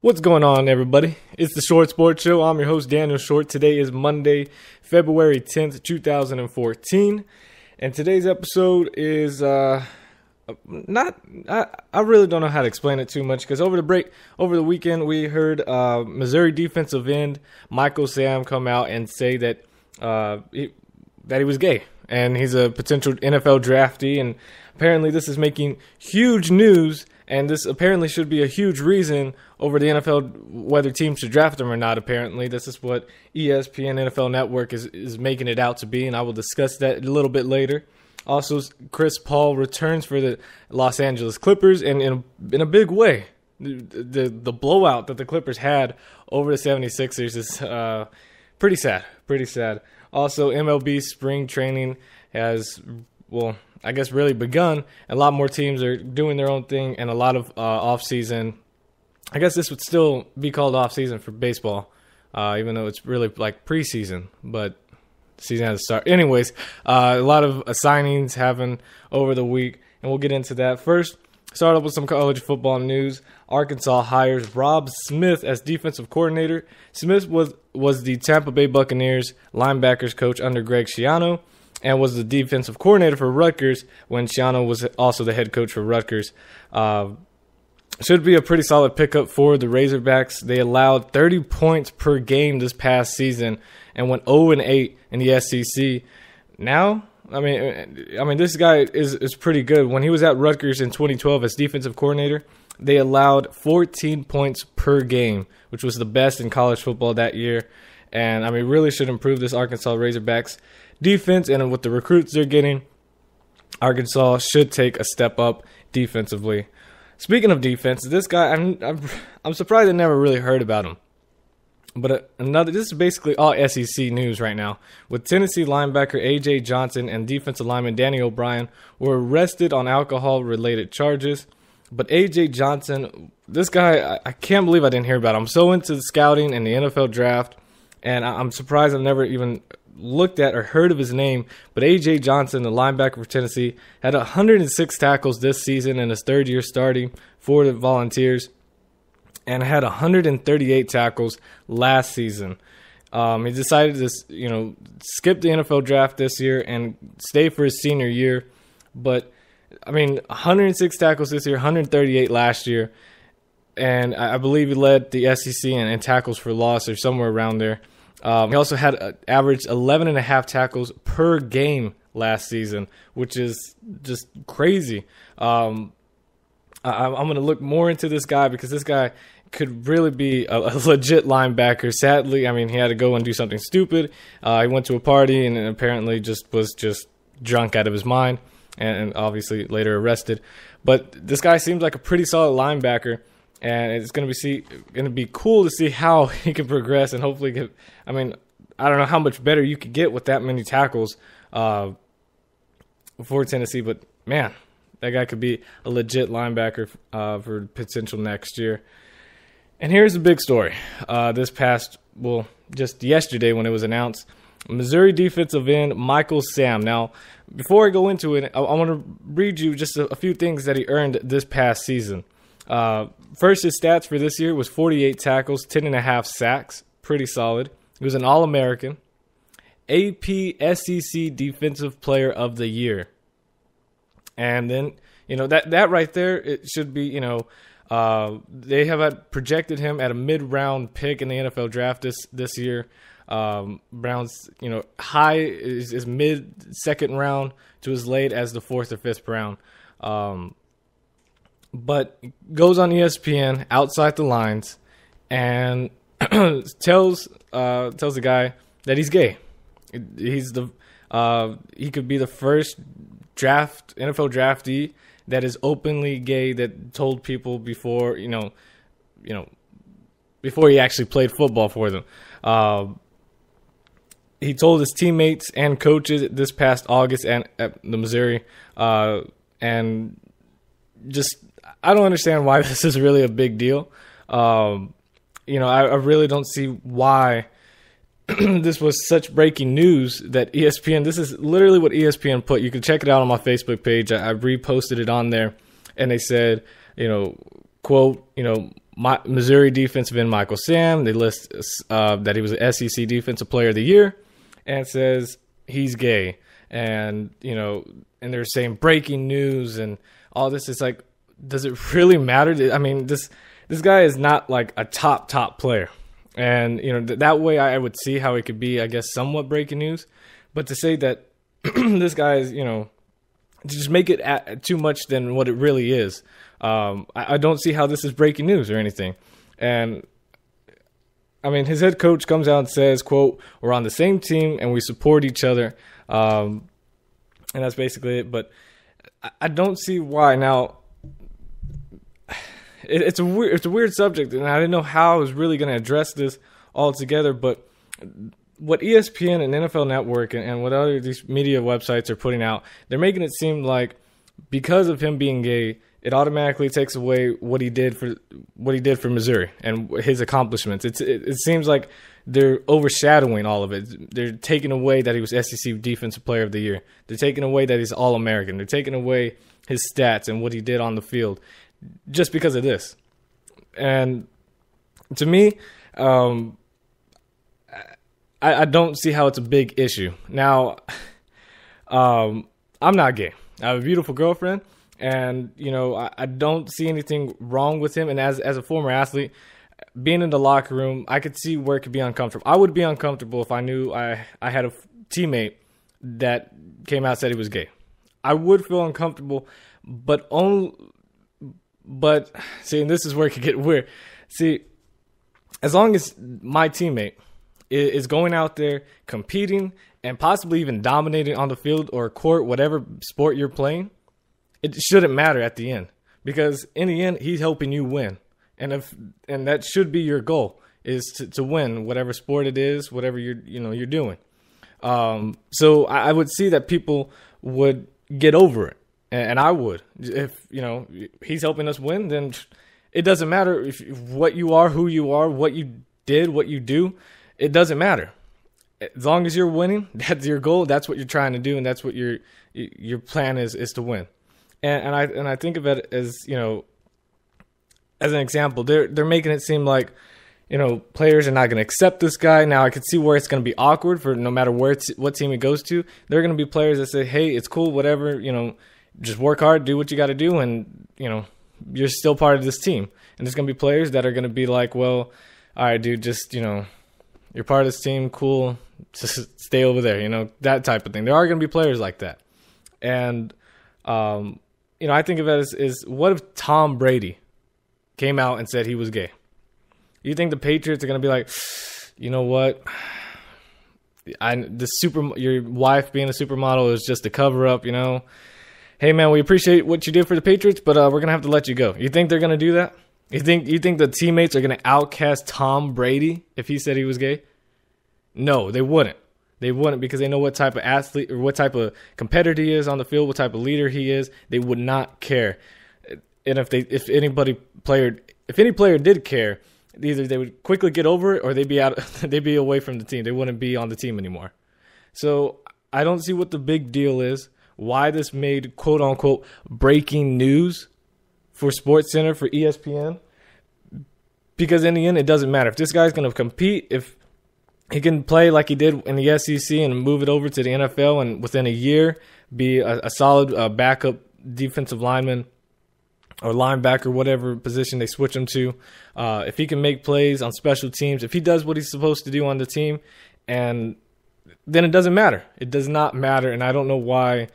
What's going on, everybody? It's the Short Sports Show. I'm your host, Daniel Short. Today is Monday, February 10th, 2014. And today's episode is I really don't know how to explain it too much, because over the weekend, we heard Missouri defensive end Michael Sam come out and say that he was gay and he's a potential NFL draftee. And apparently this is making huge news, and this apparently should be a huge reason over the NFL whether teams should draft him or not. Apparently this is what ESPN NFL Network is making it out to be, and I will discuss that a little bit later. Also, Chris Paul returns for the Los Angeles Clippers, and in a big way. The blowout that the Clippers had over the 76ers is pretty sad. Also, MLB spring training has, I guess, really begun. A lot more teams are doing their own thing, and a lot of off-season. I guess this would still be called off-season for baseball, even though it's really like preseason, but the season has to start. Anyways, a lot of signings happened over the week, and we'll get into that. First, start off with some college football news. Arkansas hires Rob Smith as defensive coordinator. Smith was the Tampa Bay Buccaneers linebackers coach under Greg Schiano, and was the defensive coordinator for Rutgers when Schiano was also the head coach for Rutgers. Should be a pretty solid pickup for the Razorbacks. They allowed 30 points per game this past season and went 0-8 in the SEC. Now, I mean, this guy is pretty good. When he was at Rutgers in 2012 as defensive coordinator, they allowed 14 points per game, which was the best in college football that year. And, I mean, really should improve this Arkansas Razorbacks defense. And with the recruits they're getting, Arkansas should take a step up defensively. Speaking of defense, this guy, I'm surprised I never really heard about him. But this is basically all SEC news right now. With Tennessee linebacker A.J. Johnson and defensive lineman Danny O'Brien were arrested on alcohol-related charges. But A.J. Johnson, this guy, I can't believe I didn't hear about him. I'm so into the scouting and the NFL draft, and I'm surprised I've never even looked at or heard of his name. But A.J. Johnson, the linebacker for Tennessee, had 106 tackles this season in his third year starting for the Volunteers, and had 138 tackles last season. He decided to, skip the NFL draft this year and stay for his senior year. But, 106 tackles this year, 138 last year. And I believe he led the SEC in tackles for loss or somewhere around there. He also had averaged 11.5 tackles per game last season, which is just crazy. I'm going to look more into this guy, because this guy could really be a legit linebacker. Sadly, he had to go and do something stupid. He went to a party and apparently was drunk out of his mind, and obviously later arrested. But this guy seems like a pretty solid linebacker, and it's going to be cool to see how he can progress and hopefully get. I don't know how much better you could get with that many tackles for Tennessee, but man, that guy could be a legit linebacker for potential next year. And here's the big story. Just yesterday when it was announced, Missouri defensive end Michael Sam. Now, before I go into it, I want to read you just a few things that he earned this past season. First, his stats for this year was 48 tackles, 10.5 sacks. Pretty solid. He was an All-American. AP SEC Defensive Player of the Year. And then, that right there, it should be, they have projected him at a mid-round pick in the NFL draft this year. Brown's, high is mid-second round to as late as the 4th or 5th round. But goes on ESPN outside the lines and tells the guy that he's gay. He could be the first NFL draftee that is openly gay, that told people before before he actually played football for them. He told his teammates and coaches this past August and at the Missouri, and just I don't understand why this is really a big deal. I really don't see why this was such breaking news that ESPN, this is literally what ESPN put. You can check it out on my Facebook page. I reposted it on there, and they said, quote, Missouri defensive end Michael Sam. They list that he was an SEC Defensive Player of the Year, and it says he's gay. And, and they're saying breaking news and all this. It's like, does it really matter? I mean, this guy is not like a top player. And, that way I would see how it could be, I guess, somewhat breaking news. But to say that this guy is, just make it too much than what it really is. I don't see how this is breaking news or anything. And, I mean, his head coach comes out and says, quote, "We're on the same team and we support each other." And that's basically it. But I don't see why. Now, it's a weird subject, and I didn't know how I was really going to address this altogether. But what ESPN and NFL Network and what other these media websites are putting out, they're making it seem like because of him being gay, it automatically takes away what he did for Missouri and his accomplishments. It seems like they're overshadowing all of it. They're taking away that he was SEC Defensive Player of the Year. They're taking away that he's All-American. They're taking away his stats and what he did on the field just because of this. And to me, I don't see how it's a big issue. Now, I'm not gay. I have a beautiful girlfriend, and I don't see anything wrong with him. And as a former athlete, being in the locker room, I could see where it could be uncomfortable. I would be uncomfortable if I knew I had a teammate that came out and said he was gay. I would feel uncomfortable, but see, and this is where it could get weird. See, as long as my teammate is going out there competing and possibly even dominating on the field or court, whatever sport you're playing, it shouldn't matter at the end, because in the end, he's helping you win. And that should be your goal, is to win whatever sport it is, whatever you're doing. So I would see that people would get over it, and I would. If he's helping us win, then it doesn't matter what you are, who you are, what you did, what you do. It doesn't matter. As long as you're winning, that's your goal. That's what you're trying to do, and that's what your plan is to win. And I think of it as as an example. They're making it seem like players are not going to accept this guy. Now I could see where it's going to be awkward for no matter what team it goes to. There are going to be players that say, "Hey, it's cool, whatever. Just work hard, do what you got to do, and you're still part of this team." And there's going to be players that are going to be like, "Well, all right, dude, just you're part of this team, cool. Just stay over there," that type of thing. There are going to be players like that. And, I think of it as what if Tom Brady came out and said he was gay? You think the Patriots are going to be like, you know what? Your wife being a supermodel is just a cover up, Hey, man, we appreciate what you did for the Patriots, but we're going to have to let you go. You think they're going to do that? You think the teammates are going to outcast Tom Brady if he said he was gay? No, they wouldn't. They wouldn't, because they know what type of athlete or what type of competitor he is on the field, what type of leader he is. They would not care. And if any player did care, either they would quickly get over it or they'd be away from the team. They wouldn't be on the team anymore. So I don't see what the big deal is. Why this made quote unquote breaking news for SportsCenter, for ESPN, because in the end, it doesn't matter. If this guy's going to compete, if he can play like he did in the SEC and move it over to the NFL and within a year be a solid backup defensive lineman or linebacker, whatever position they switch him to, if he can make plays on special teams, if he does what he's supposed to do on the team, and then it doesn't matter. It does not matter, and I don't know why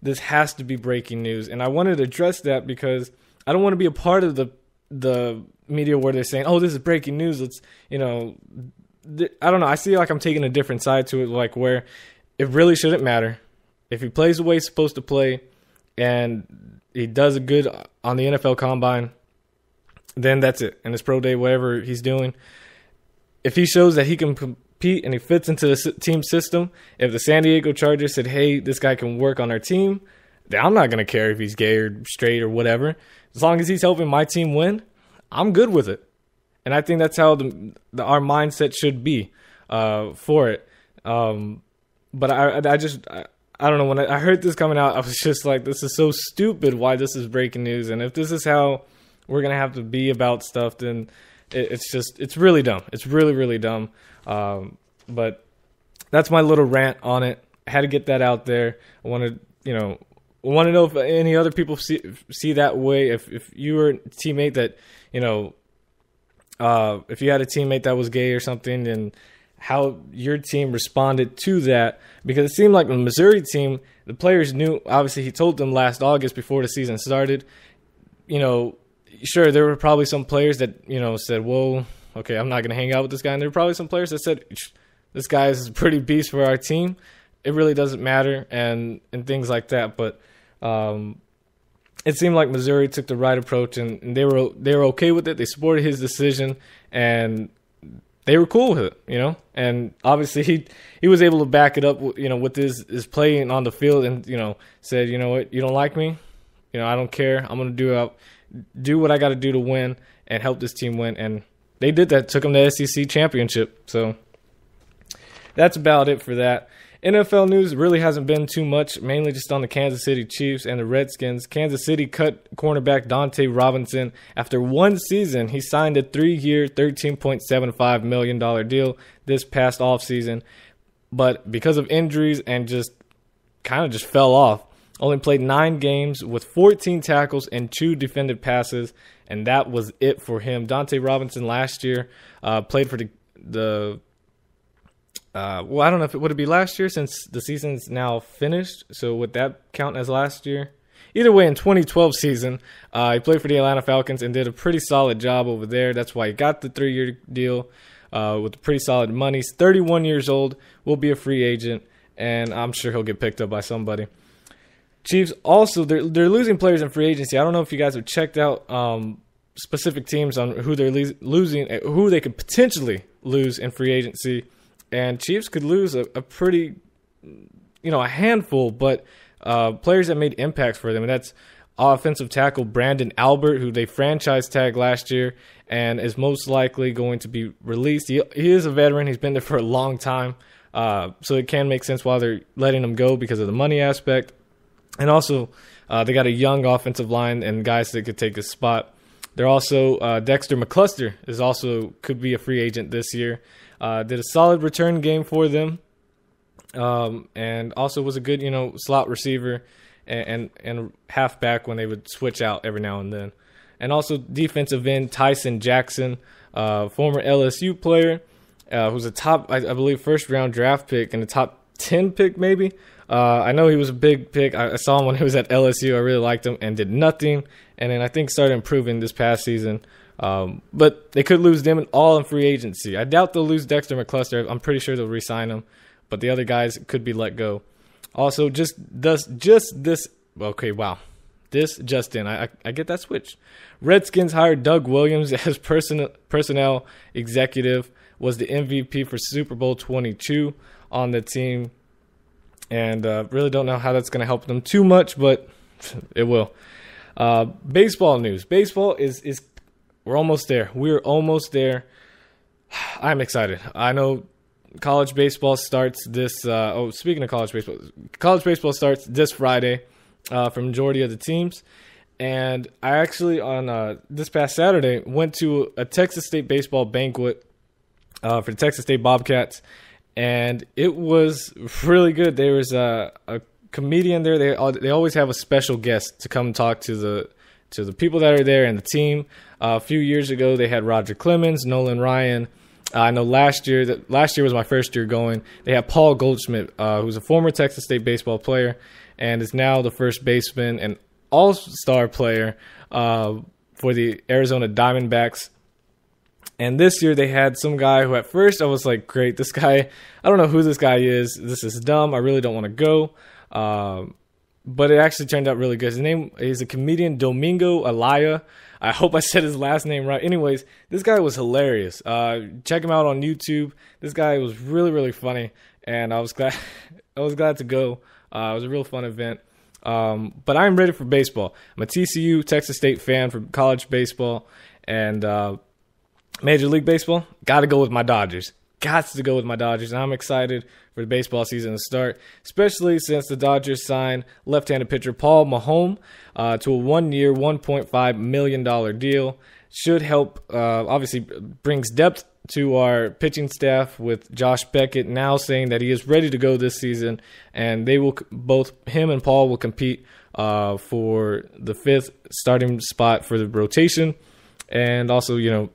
this has to be breaking news. And I wanted to address that because I don't want to be a part of the media where they're saying, "Oh, this is breaking news." Let's, I don't know. I see like I'm taking a different side to it, like where it really shouldn't matter. If he plays the way he's supposed to play and he does a good on the NFL Combine, then that's it. And his pro day, whatever he's doing, if he shows that he can compete and he fits into the team system, if the San Diego Chargers said, "Hey, this guy can work on our team," then I'm not going to care if he's gay or straight or whatever. As long as he's helping my team win, I'm good with it. And I think that's how our mindset should be for it. But I don't know. When I heard this coming out, I was just like, this is so stupid why this is breaking news. And if this is how we're going to have to be about stuff, then it's really dumb. It's really, really dumb. But that's my little rant on it. I had to get that out there. I want to know if any other people see that way. If you were a teammate that, if you had a teammate that was gay or something, and how your team responded to that. Because it seemed like the Missouri team, the players knew, obviously he told them last August before the season started, sure, there were probably some players that, said, whoa, okay, I'm not going to hang out with this guy. And there were probably some players that said, this guy is a pretty beast for our team. It really doesn't matter, and things like that. But it seemed like Missouri took the right approach, and they were okay with it. They supported his decision, and they were cool with it, And obviously he was able to back it up, with his playing on the field, and said, you know what, you don't like me, I don't care. I'm gonna do what I got to do to win and help this team win, and they did that. Took them to the SEC championship. So that's about it for that. NFL news really hasn't been too much, mainly just on the Kansas City Chiefs and the Redskins. Kansas City cut cornerback Dante Robinson after one season. He signed a 3-year, $13.75 million deal this past offseason, but because of injuries and just fell off. Only played 9 games with 14 tackles and 2 defended passes, and that was it for him. Dante Robinson last year played for the I don't know if it would be last year since the season's now finished. So would that count as last year? Either way, in 2012 season, he played for the Atlanta Falcons and did a pretty solid job over there. That's why he got the 3-year deal with pretty solid money. He's 31 years old, will be a free agent, and I'm sure he'll get picked up by somebody. Chiefs also, they're losing players in free agency. I don't know if you guys have checked out specific teams on who they're losing, who they could potentially lose in free agency. And Chiefs could lose a pretty, a handful, but players that made impacts for them. And that's offensive tackle Brandon Albert, who they franchise tagged last year and is most likely going to be released. He is a veteran. He's been there for a long time. So it can make sense why they're letting him go because of the money aspect. And also, they got a young offensive line and guys that could take his spot. They're also Dexter McCluster could be a free agent this year. Did a solid return game for them, and also was a good, slot receiver and halfback when they would switch out every now and then. And also defensive end Tyson Jackson, former LSU player, who's a top, I believe, first-round draft pick and a top 10 pick maybe. I know he was a big pick. I saw him when he was at LSU. I really liked him and did nothing. And then I think started improving this past season. But they could lose them all in free agency. I doubt they'll lose Dexter McCluster. I'm pretty sure they'll re-sign him. But the other guys could be let go. Also, this just in. I get that switch. Redskins hired Doug Williams as personnel executive. Was the MVP for Super Bowl 22 on the team. And really don't know how that's going to help them too much, but it will. Baseball news. Baseball is we're almost there. We're almost there. I'm excited. I know college baseball starts this. Speaking of college baseball starts this Friday for majority of the teams. And I actually on this past Saturday went to a Texas State baseball banquet for the Texas State Bobcats. And it was really good. There was a comedian there. They always have a special guest to come talk to the people that are there and the team. A few years ago, they had Roger Clemens, Nolan Ryan. I know last year was my first year going. They had Paul Goldschmidt, who's a former Texas State baseball player and is now the first baseman and all-star player for the Arizona Diamondbacks. And this year they had some guy who at first I was like, great, this guy, I don't know who this guy is. This is dumb. I really don't want to go. But it actually turned out really good. His name is a comedian, Domingo Alaya. I hope I said his last name right. Anyways, this guy was hilarious. Check him out on YouTube. This guy was really, really funny. And I was glad to go. It was a real fun event. But I'm ready for baseball. I'm a TCU, Texas State fan for college baseball. And Major League Baseball, got to go with my Dodgers. got to go with my Dodgers, and I'm excited for the baseball season to start, especially since the Dodgers signed left-handed pitcher Paul Maholm to a 1-year, $1.5 million deal. Should help, obviously brings depth to our pitching staff with Josh Beckett now saying that he is ready to go this season, and they will both him and Paul will compete for the 5th starting spot for the rotation, and also, you know,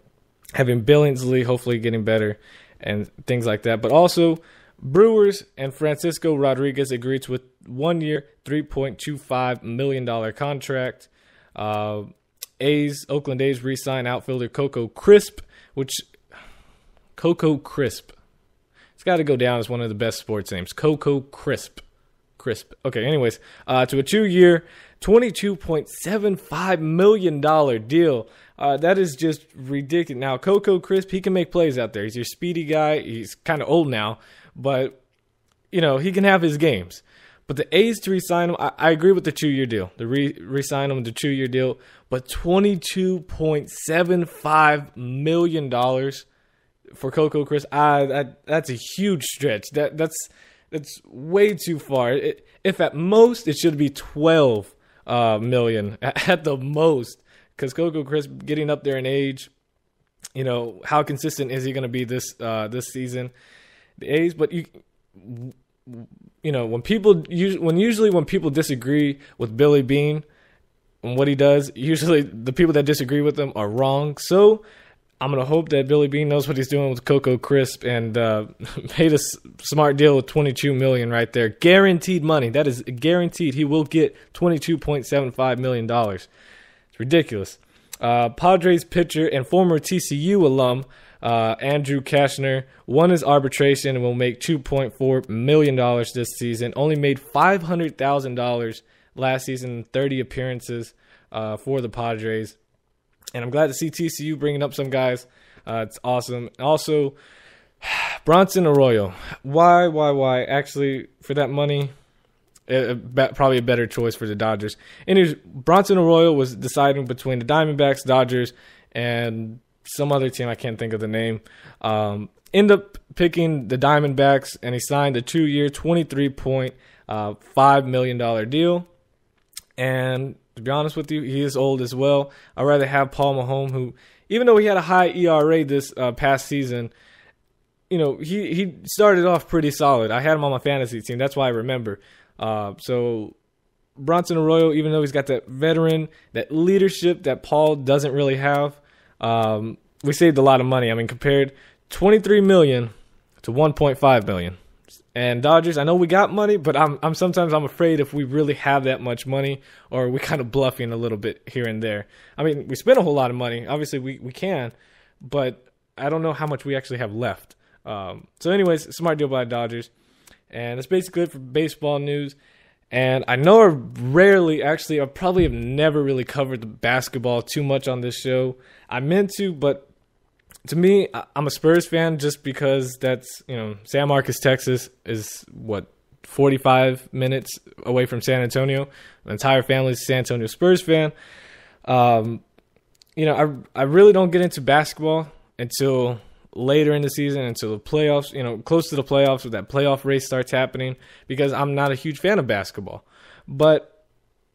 having Billingsley hopefully getting better and things like that. But also, Brewers and Francisco Rodriguez agreed to a 1-year, $3.25 million contract. Oakland A's re-signed outfielder Coco Crisp. It's got to go down as one of the best sports names. Coco Crisp. Okay, anyways, to a 2-year, $22.75 million deal. That is just ridiculous. Now, Coco Crisp, he can make plays out there. He's your speedy guy. He's kind of old now, but, you know, he can have his games. But the A's to re-sign him, I agree with the 2-year deal. The re-sign him with the 2-year deal, but $22.75 million for Coco Crisp, that's a huge stretch. That's way too far. If at most, it should be $12 million at the most, because Coco Crisp getting up there in age, you know, how consistent is he going to be this season? The A's, but you know, when people disagree with Billy Beane and what he does, usually the people that disagree with him are wrong. So I'm going to hope that Billy Beane knows what he's doing with Coco Crisp and made a smart deal with $22 million right there. Guaranteed money. That is guaranteed. He will get $22.75 million. It's ridiculous. Padres pitcher and former TCU alum Andrew Kashner won his arbitration and will make $2.4 million this season. Only made $500,000 last season in 30 appearances for the Padres. And I'm glad to see TCU bringing up some guys. It's awesome. Also, Bronson Arroyo. Why? Actually, for that money, probably a better choice for the Dodgers. Anyways, Bronson Arroyo was deciding between the Diamondbacks, Dodgers, and some other team. I can't think of the name. End up picking the Diamondbacks, and he signed a 2-year, $23.5 million deal. And to be honest with you, he is old as well. I'd rather have Paul Maholm, who, even though he had a high ERA this past season, you know, he started off pretty solid. I had him on my fantasy team. That's why I remember. So Bronson Arroyo, even though he's got that veteran, that leadership that Paul doesn't really have, we saved a lot of money. I mean, compared $23 million to $1.5 million. And Dodgers, I know we got money, but I'm sometimes afraid if we really have that much money, or we kind of bluffing a little bit here and there. I mean, we spent a whole lot of money. Obviously, we can, but I don't know how much we actually have left. So anyways, smart deal by Dodgers. And that's basically it for baseball news. And I know I probably have never really covered the basketball too much on this show. I meant to, but to me, I'm a Spurs fan just because that's, you know, San Marcos, Texas is 45 minutes away from San Antonio. My entire family's a San Antonio Spurs fan. You know, I really don't get into basketball until later in the season, until the playoffs, you know, close to the playoffs, when that playoff race starts happening, because I'm not a huge fan of basketball. But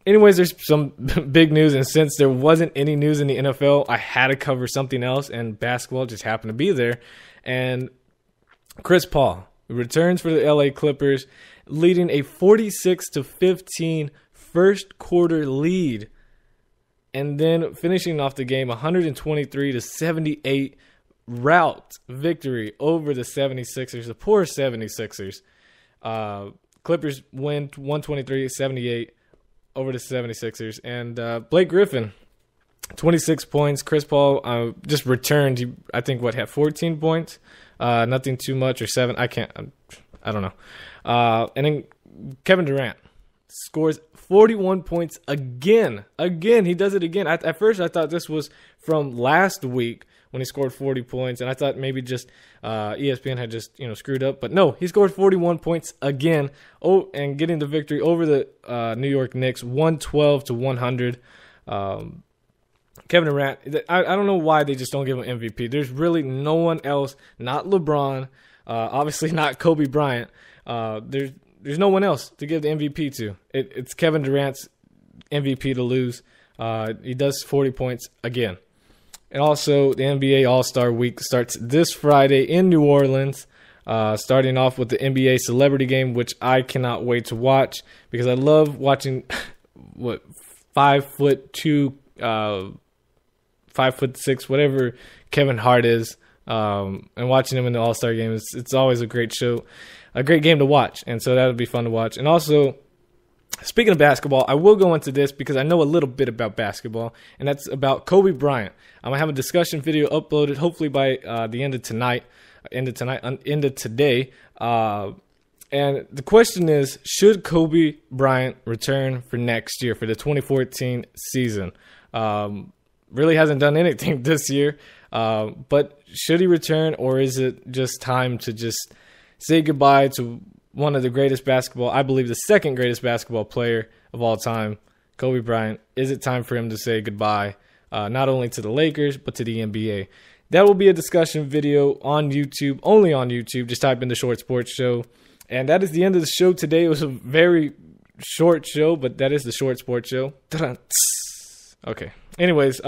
anyways, there's some big news, and since there wasn't any news in the NFL, I had to cover something else, and basketball just happened to be there. And Chris Paul returns for the LA Clippers, leading a 46-15 first quarter lead, and then finishing off the game 123-78 rout victory over the 76ers, the poor 76ers. Clippers win 123-78 over the 76ers. And Blake Griffin, 26 points. Chris Paul just returned. He, I think, had 14 points? Nothing too much, or 7. I don't know. And then Kevin Durant scores 41 points again. He does it again. At first, I thought this was from last week when he scored 40 points, and I thought maybe just ESPN had just, you know, screwed up. But no, he scored 41 points again, and getting the victory over the New York Knicks, 112-100. Kevin Durant, I don't know why they just don't give him MVP. There's really no one else, not LeBron, obviously not Kobe Bryant. There's no one else to give the MVP to. It's Kevin Durant's MVP to lose. He does 40 points again. And also, the NBA All-Star Week starts this Friday in New Orleans, starting off with the NBA Celebrity Game, which I cannot wait to watch because I love watching 5'2", 5'6", whatever Kevin Hart is, and watching him in the All-Star Game. It's always a great show, a great game to watch, and so that would be fun to watch. And also, speaking of basketball, I will go into this because I know a little bit about basketball, and that's about Kobe Bryant. I'm gonna have a discussion video uploaded hopefully by the end of today. And the question is, should Kobe Bryant return for next year for the 2014 season? Really hasn't done anything this year, but should he return, or is it just time to just say goodbye to one of the greatest basketball, I believe the second greatest basketball player of all time, Kobe Bryant? Is it time for him to say goodbye, not only to the Lakers, but to the NBA? That will be a discussion video on YouTube, only on YouTube. Just type in The Short Sports Show. And that is the end of the show today. It was a very short show, but that is The Short Sports Show. Okay. Anyways,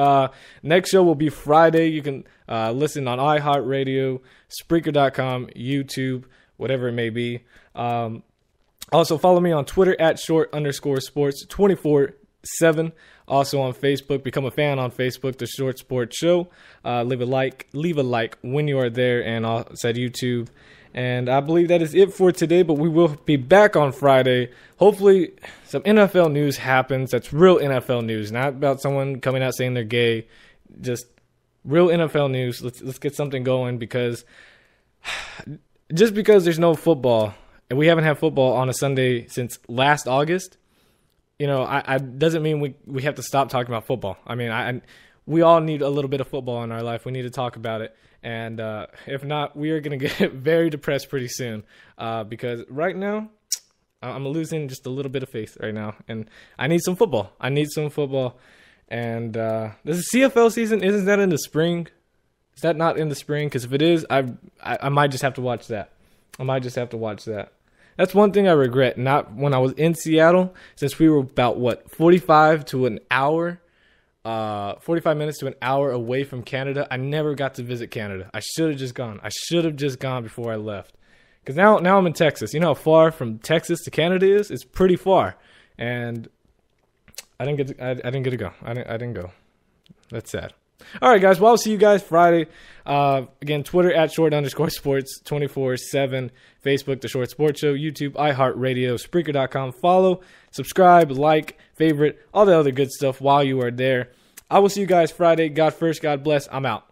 next show will be Friday. You can listen on iHeartRadio, Spreaker.com, YouTube, whatever it may be. Also, follow me on Twitter at @short_sports 24/7. Also on Facebook, become a fan on Facebook, The Short Sports Show. Leave a like when you are there, and also at YouTube. And I believe that is it for today, but we will be back on Friday. Hopefully some NFL news happens. That's real NFL news, not about someone coming out saying they're gay. Just real NFL news. Let's get something going, because just because there's no football, and we haven't had football on a Sunday since last August, I doesn't mean we have to stop talking about football. I mean, we all need a little bit of football in our life. We need to talk about it. And if not, we are going to get very depressed pretty soon, because right now I'm losing just a little bit of faith right now, and I need some football. And this is CFL season. Isn't that in the spring? Is that not in the spring? Because if it is, I might just have to watch that. That's one thing I regret. Not when I was in Seattle, since we were about 45 minutes to an hour away from Canada. I never got to visit Canada. I should have just gone. Before I left. Because now I'm in Texas. You know how far from Texas to Canada is? It's pretty far. And I didn't get to go. I didn't go. That's sad. All right, guys. Well, I'll see you guys Friday. Again, Twitter at @short_sports 24/7. Facebook, The Short Sports Show. YouTube, iHeartRadio, Spreaker.com. Follow, subscribe, like, favorite, all the other good stuff while you are there. I will see you guys Friday. God first, God bless. I'm out.